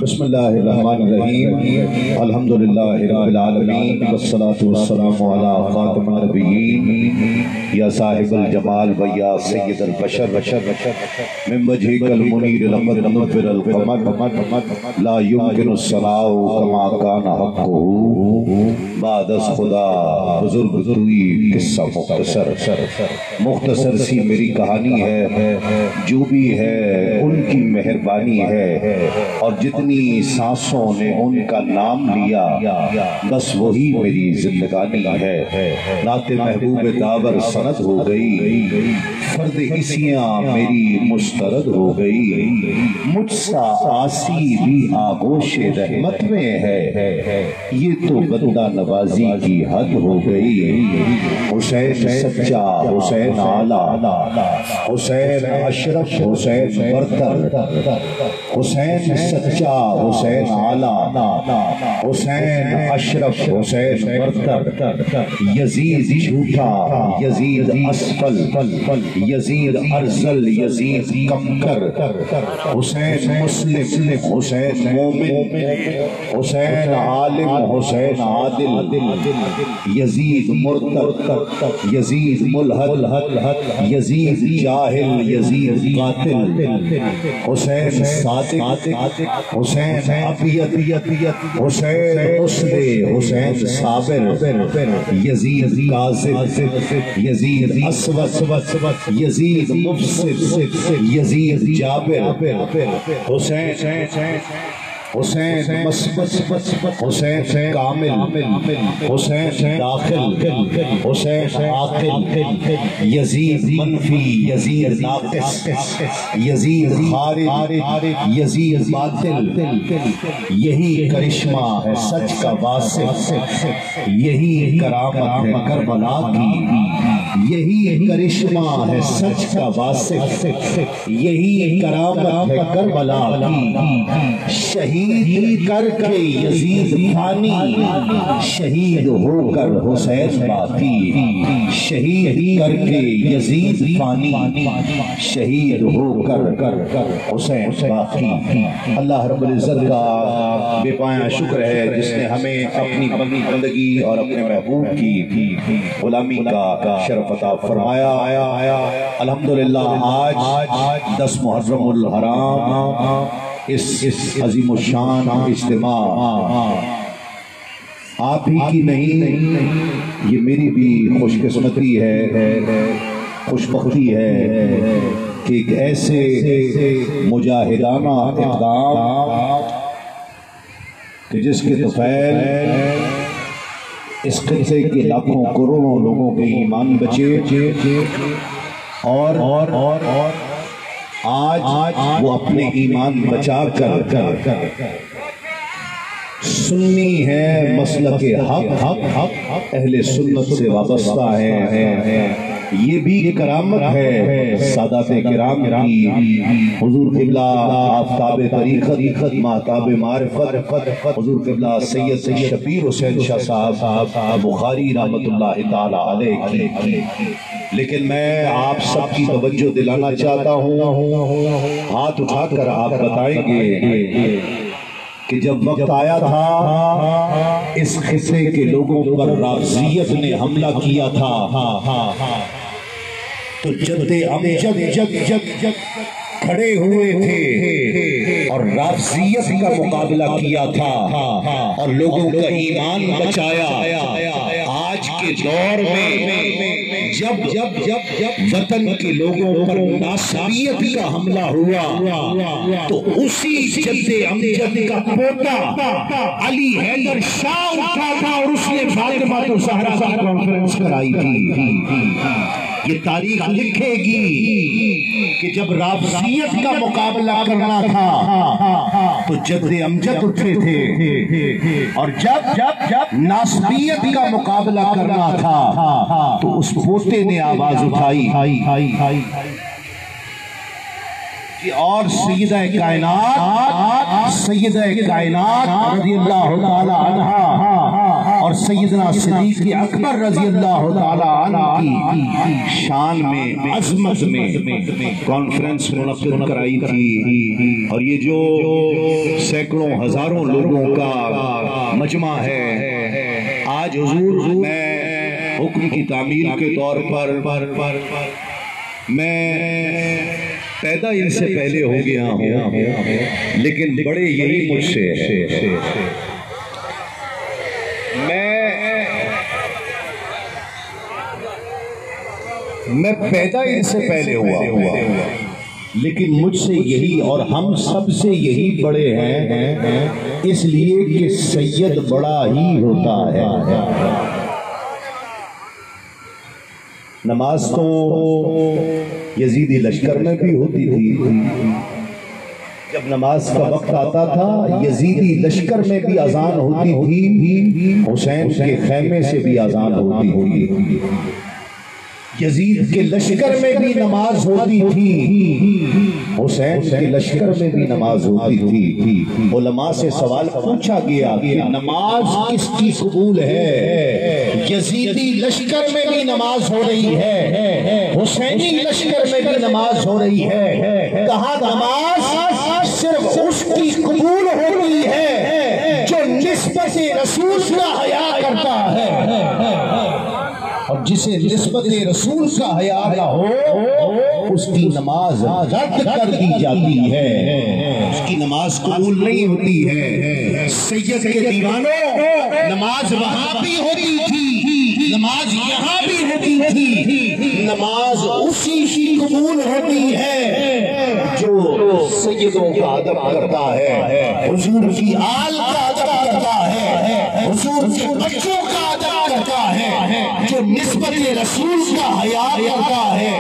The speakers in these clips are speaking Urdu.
بسم اللہ الرحمن الرحیم الحمدللہ رب العالمین والصلاة والسلام علی خاتم النبیین یا صاحب الجمال و یا سید البشر من وجهک المنیر لقد نور القمر لا يمكن الصلاة كما كان حقه بعد از خدا بزرگ توی قصہ مختصر سی میری کہانی ہے، جو بھی ہے ان کی مہربانی ہے، اور جتنی سانسوں نے ان کا نام لیا بس وہی میری زندگانی ہے۔ نعت محبوب داور سند ہو گئی، فرد اسیاں میری مسترد ہو گئی، مجھ سا آسی بھی آغوش رحمت میں ہے، یہ تو بندہ نوازی کی حد ہو گئی۔ حسین سچا، حسین اعلیٰ، حسین اشرف، حسین برتر، حسین سچا، حسین اعلیٰ، حسین اشرف، حسین برتر، یزید جھوٹا، یزید اسفل، یزید ارذل، یزید کمکر، حسین مسلم، حسین مومن، حسین عالم، حسین عادل، یزید مرتد، یزید ملحد، یزید جاہل، یزید قاتل، حسین صادق، حسین ابیض، حسین اسد، حسین صابر، یزید کاذب، یزید اسود، یزید مفسد، یزید جابر، حسین مثبت، حسین کامل، حسین داخل، حسین عاقل، یزید منفی، یزید ناقص، یزید خارج، یزید باطل، یہی کرشمہ ہے سچ کا واسف، یہی کرامت ہے کربلا کی، یہی کرشمہ ہے سچ کا واسف، یہی کرامت ہے کربلا کی، شہید کر کے یزید فانی، شہید ہو کر حسین باقی، شہید کر کے یزید فانی، شہید ہو کر حسین باقی۔ اللہ رب العزت کا بے پایہ شکر ہے جس نے ہمیں اپنی بندگی اور اپنے محبوب کی غلامی کا شرف عطا فرمایا۔ الحمدللہ آج 10 محرم الحرام اس عظیم الشان اجتماع آپ ہی کی نہیں، یہ میری بھی خوش قسمتی ہے، خوش بختی ہے کہ ایک ایسے مجاہدانہ اقدام کہ جس کے طفیل اس خطے کے لاکھوں کروڑوں لوگوں کے ایمان بچے، اور آج وہ اپنے ایمان بچا کر سنی ہے، مسلک حق اہل سنت سے وابستہ ہے، یہ بھی کرامت ہے سادات کرام کی۔ حضور قبلہ آفتاب طریقت، مہتاب معرفت، حضور قبلہ سید شبیر حسین شاہ صاحب بخاری رحمت اللہ تعالی علیہ کی۔ لیکن میں آپ سب کی توجہ دلانا چاہتا ہوں، ہاتھ اٹھا کر آپ بتائیں گے کہ جب وقت آیا تھا اس خطے کے لوگوں پر رافضیت نے حملہ کیا تھا تو جد امجد کھڑے ہوئے تھے اور رافضیت کا مقابلہ کیا تھا اور لوگوں کا ایمان بچایا۔ آج کے دور میں جب وطن کے لوگوں پر ناسبیت کا حملہ ہوا تو اسی جد امجد کا پوتا علی حیدر شاہ اٹھا تھا اور اس نے فاطمہ الزہرا کی کانفرنس کرائی تھی۔ یہ تاریخ لکھے گی کہ جب رافضیت کا مقابلہ کرنا تھا تو جد امجد اٹھے تھے اور جب ناسبیت کا مقابلہ کرنا تھا تو اس پوتے نے آواز اٹھائی اور سیدہ کائنات رضی اللہ تعالی عنہ اور سیدنا صدیق اکبر رضی اللہ تعالی عنہ کی شان میں عظمت میں کانفرنس منعقد کرائی تھی۔ اور یہ جو سینکڑوں ہزاروں لوگوں کا مجمع ہے، آج حضور میں حکم کی تعمیل کے طور پر میں پیدا ان سے پہلے ہو گیا ہوں، لیکن بڑے یہی مجھ سے میں پیدا ان سے پہلے ہوا لیکن مجھ سے یہی اور ہم سب سے یہی بڑے ہیں، اس لیے کہ سید بڑا ہی ہوتا ہے۔ نماز تو یزیدی لشکر میں بھی ہوتی تھی، جب نماز کا وقت آتا تھا یزیدی لشکر میں بھی اذان ہوتی تھی، حسین کے خیمے سے بھی اذان ہوتی تھی، یزید کے لشکر میں بھی نماز ہوتی تھی، حسین کے لشکر میں بھی نماز ہوتی تھی۔ علماء سے سوال پوچھا گیا کہ نماز کس کی قبول ہے؟ یزیدی لشکر میں بھی نماز ہو رہی ہے، حسینی لشکر میں بھی نماز ہو رہی ہے، کہا نماز صرف اس کی قبول ہوتی ہے جو نسبت رسول کا حیا کرتا ہے، اور جسے نسبت رسول کا حیا نہ ہو اس کی نماز رد کر دی جاتی ہے، اس کی نماز قبول نہیں ہوتی ہے۔ سید کے دیوانوں، نماز وہاں بھی ہوتی تھی، نماز یہاں بھی ہوتی تھی، نماز اسی کی قبول ہوتی ہے جو سیدوں کا ادب کرتا ہے، حضور کی آل کا ادب کرتا ہے، حضور کے بچوں کا ادب کرتا ہے، جو نسبت رسول کا حیا کرتا ہے۔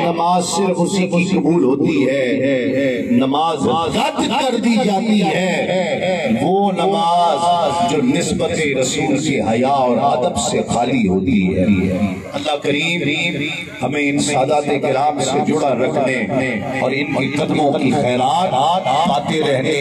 نماز صرف اسی کی قبول ہوتی ہے، نماز رد کر دی جاتی ہے وہ نماز جو نسبت رسول کے حیا اور ادب سے خالی ہوتی ہے۔ اللہ کریم ہمیں ان سادات کرام سے جڑا رکھنے اور ان کی قدموں کی خیرات پاتے رہنے،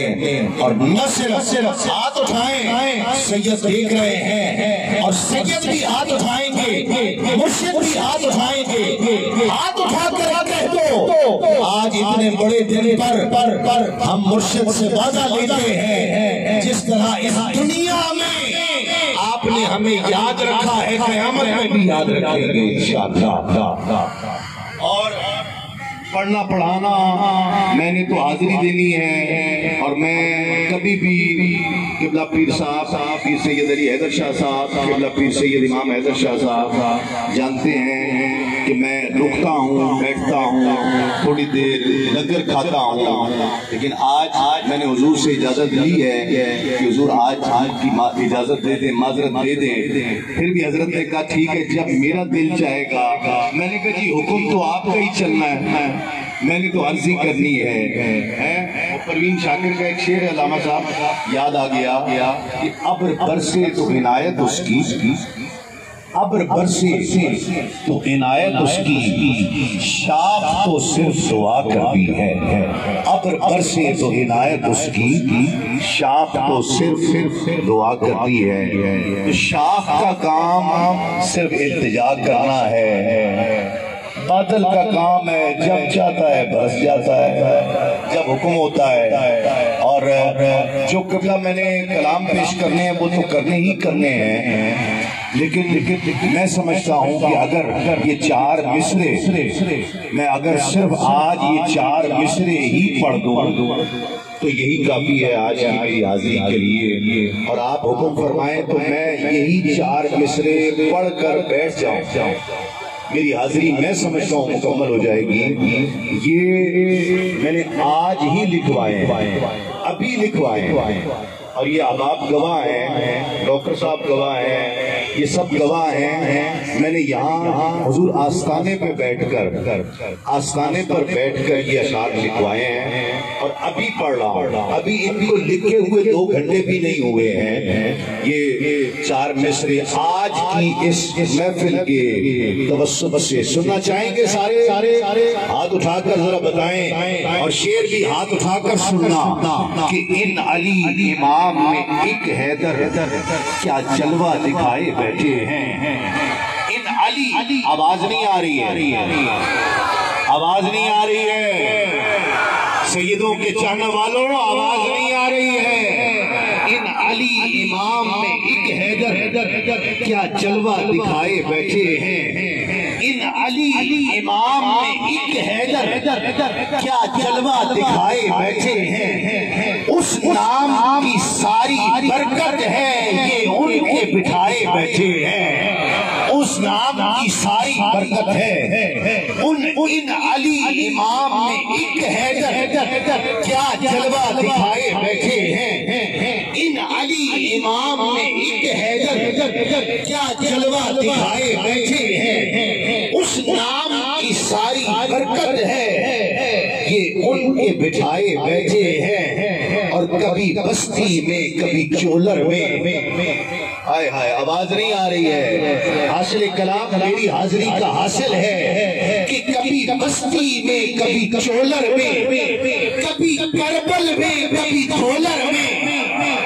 اور نہ صرف ہاتھ اٹھائیں، سید دیکھ رہے ہیں اور سید بھی ہاتھ اٹھائیں گے، مرشد بھی ہاتھ اٹھائیں گے، ہاتھ اٹھا کر کہہ دو آج اتنے بڑے دن پر ہم مرشد سے وعدہ لیتے ہیں، جس طرح اس دنیا میں آپ نے ہمیں یاد رکھا ہے قیامت میں بھی یاد رکھیں گے انشاءاللہ۔ اور پڑھنا پڑھانا میں نے تو حاضری دینی ہے، اور میں کبھی بھی قبلہ پیر صاحب، پیر سید علی حیدر شاہ صاحب، قبلہ پیر سید امام حیدر شاہ صاحب جانتے ہیں کہ میں رکتا ہوں، بیٹھتا ہوں، تھوڑی دیر لنگر کھاتا ہوں، لیکن آج میں نے حضور سے اجازت لی ہے کہ حضور آج کی اجازت دے دیں، معذرت دے دیں۔ پھر بھی حضرت نے کہا ٹھیک ہے جب میرا دل چاہے گا۔ میں نے کہا جی حکم تو آپ کا ہی چلنا ہے، میں نے تو عرضی کرنی ہے۔ پروین شاکر کا ایک شعر ہے علامہ صاحب یاد آ گیا کہ ابر برسے تو عنایت اس کی، ابر برسے تو عنایت اس کی، شاخ تو صرف دعا کرتی ہے۔ ابر برسے تو عنایت اس کی، شاخ تو صرف دعا کرتی ہے۔ شاخ کا کام صرف التجا کرنا ہے، بادل کا کام ہے جب چاہتا ہے برس جاتا ہے، جب حکم ہوتا ہے۔ اور جو قبلہ میں نے کلام پیش کرنے ہیں وہ تو کرنے ہی کرنے ہیں، لیکن میں سمجھتا ہوں کہ اگر یہ 4 مصرے میں اگر صرف آج یہ 4 مصرے ہی پڑھ دوں تو یہی کافی ہے آج کی میری حاضری کے لیے، اور آپ حکم فرمائیں تو میں یہی 4 مصرے پڑھ کر بیٹھ جاؤں، میری حاضری میں سمجھتا ہوں مکمل ہو جائے گی۔ یہ میں نے آج ہی لکھوائے ہیں، ابھی لکھوائے ہیں، اور یہ احباب گواہ ہیں، ڈاکٹر صاحب گواہ ہیں، یہ سب گواہ ہیں۔ میں نے یہاں حضور آستانے پہ بیٹھ کر یہ اشعار لکھوائے ہیں اور ابھی پڑھ رہا ہوں، ابھی ان کو لکھے ہوئے 2 گھنٹے بھی نہیں ہوئے ہیں۔ یہ 4 مصرے آج کی اس محفل کے توسط سے سننا چاہیں گے سارے؟ ہاتھ اٹھا کر ذرا بتائیں، اور شعر بھی ہاتھ اٹھا کر سننا کہ ان علی امام میں ایک حیدر کیا جلوہ دکھائے بیٹھے ہیں۔ ان علی، آواز نہیں آ رہی ہے، آواز نہیں آ رہی ہے، سیدوں کے چاہنے والوں آواز نہیں آ رہی ہے۔ ان علی امام میں ایک حیدر کیا جلوہ دکھائے بیٹھے ہیں۔ ان علی امام میں ایک حیدر کیا جلوہ دکھائے بیٹھے ہیں۔ اس نام کی ساری برکت ہے یہ ان کے بٹھائے بیٹھے ہیں، اس نام کی ساری برکت ہے ان علی امام میں ایک حیدر کیا جلوہ دکھائے بیٹھے ہیں۔ ان علی امام میں ایک حیدر کیا جلوہ دکھائے بیٹھے ہیں، اس نام کی ساری برکت ہے یہ ان کے بٹھائے بیٹھے ہیں، اور کبھی بستی میں کبھی چولر میں۔ ہائے ہائے، آواز نہیں آ رہی ہے۔ حاصل کلام میری حاضری کا حاصل ہے کہ کبھی بستی میں کبھی چولر میں، کبھی کربل میں کبھی دھولر میں،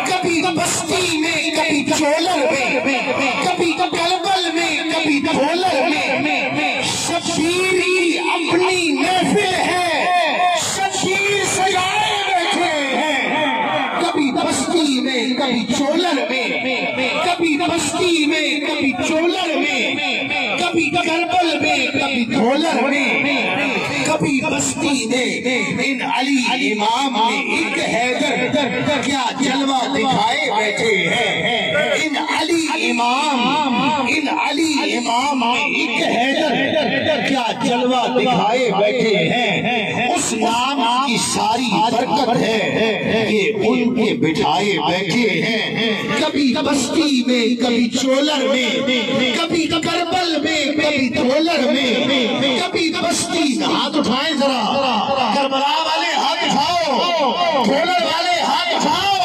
کبھی بستی میں کبھی چولر میں، کبھی کربل میں کبھی دھولر میں، شبیر کی اپنی محفل ہے، شبیر سجائے بیٹھے ہیں، کبھی بستی میں کبھی چولر میں، کبھی بستی میں کبھی چولر میں، کبھی کربل میں کبھی دھولر میں، کبھی بستی میں ان علی امام میں ایک حیدر کیا جلوہ دکھائے بیٹھے ہیں۔ ان علی امام میں ایک حیدر کیا جلوہ دکھائے بیٹھے ہیں، اس نام کی ساری برکت ہے یہ ان کے بٹھائے بیٹھے ہیں۔ کبھی بستی میں کبھی چولر میں، کبھی کربل میں کبھی دھولر میں، کبھی بستی، ہاتھ اٹھائیں ذرا، کربلا والے ہاتھ اٹھاؤ، دھولر والے ہاتھ اٹھاؤ،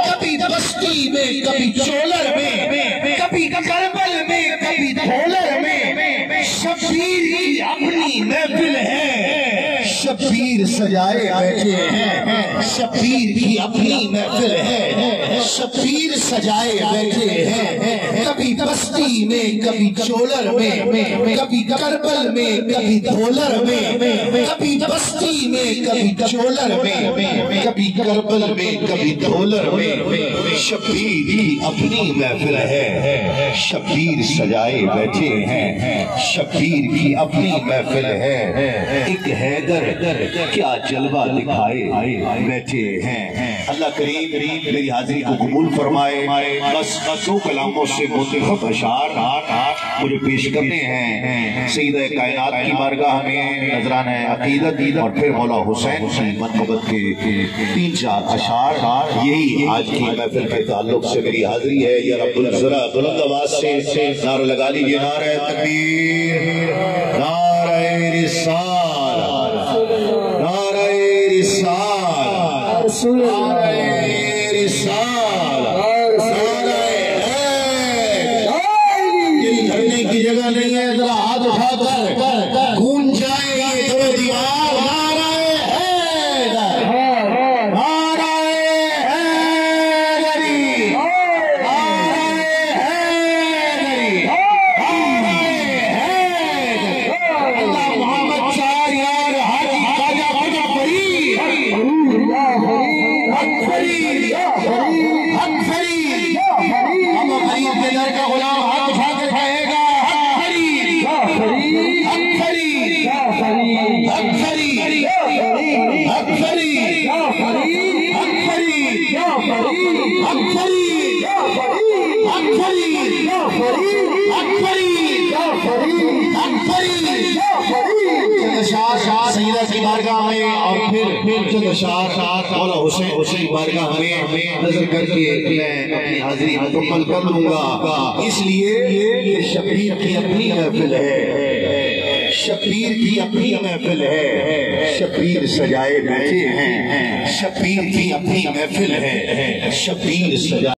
کبھی بستی میں کبھی چولر میں، کبھی کربل میں کبھی دھولر میں، شبیر کی اپنی محفل ہے، شبیر سجائے بیٹھے ہیں، شبیر کی اپنی محفل ہے، شبیر سجائے بیٹھے ہیں، کبھی بستی میں کبھی چولر میں، کبھی کربل میں کبھی دھولر میں، کبھی بستی میں کبھی چولر میں، کبھی کربل میں کبھی دھولر میں، شبیر کی اپنی محفل ہے، شبیر سجائے بیٹھے ہیں، شبیر کی اپنی محفل ہے، ایک حیدر کیا جلوہ دکھائے بیٹھے ہیں۔ اللہ کریم میری حاضری کو قبول فرمائے۔ بس 2 کلاموں سے منتخب اشعار مجھے پیش کرنے ہیں۔ سیدہ کائنات کی بارگاہ میں نذرانہ عقیدت اور پھر مولا حسین کی منقبت کے 3-4 اشعار، یہی آج کی محفل کے تعلق سے میری حاضری ہے۔ یا رب الذرا بلند آواز سے نعرہ لگا لیجیے، نعرہ تکبیر، نعرہ رسالت، نعرہ رسالت، نعرہ رسالت، نعرہ دل دھرنے کی جگہ نہیں ہے، ذرا ہاتھ اٹھا کر گونج جائے یہ در و دیوار، نعرہ حیدر، نعرہ حیدری، نعرہ حیدری، نعرہ حیدر، اللہ محمد شاہ یار حاجی خواجہ فتح فرید، حق فرید، حق فرید، ہم فرید کے در کا غلام حق چند اشعار مولا حسین بارگاہ میں نظر کر کے میں اپنی حاضری مکمل کر لوں گا، اس لیے یہ شبیر کی اپنی محفل ہے، شبیر کی اپنی محفل ہے، شبیر سجائے بیٹھے ہیں، شبیر کی اپنی محفل ہے، شبیر سجائے